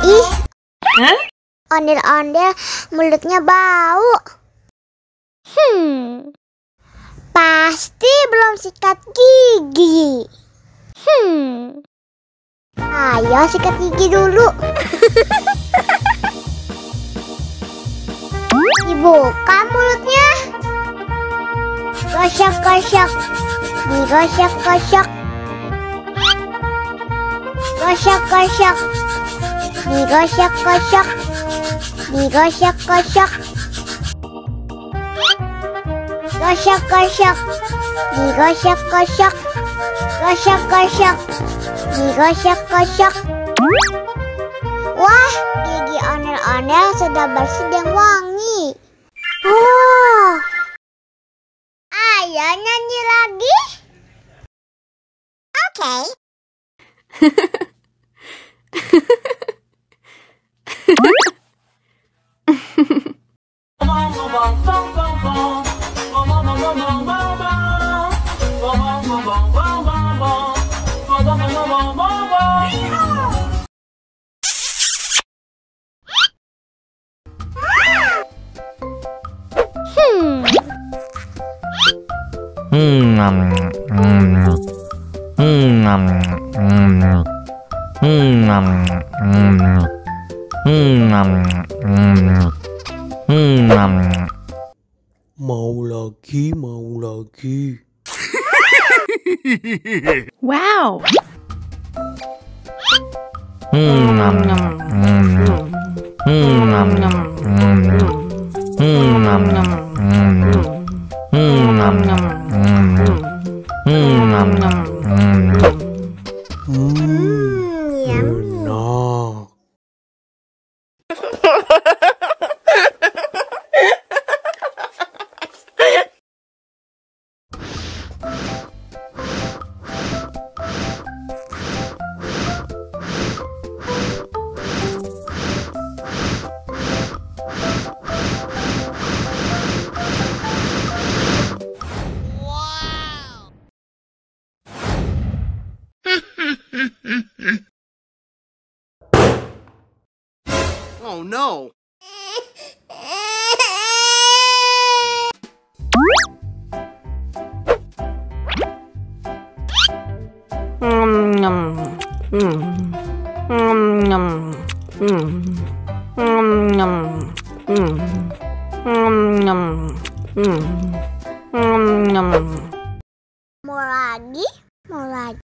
Ih, ondel-ondel mulutnya bau. Pasti belum sikat gigi. Ayo sikat gigi dulu. Dibuka mulutnya. Gosok-gosok. Digosok-gosok. Gosok-gosok. Digosok-gosok. Digosok-gosok. Gosok-gosok. Digosok-gosok. Gosok-gosok. Digosok-gosok. Wah, gigi ondel-ondel sudah bersih dan wangi. Oh, ayo nyanyi lagi. Oke. Mau lagi, mau lagi. Wow. Enak. Oh no! Mau lagi? Mau lagi?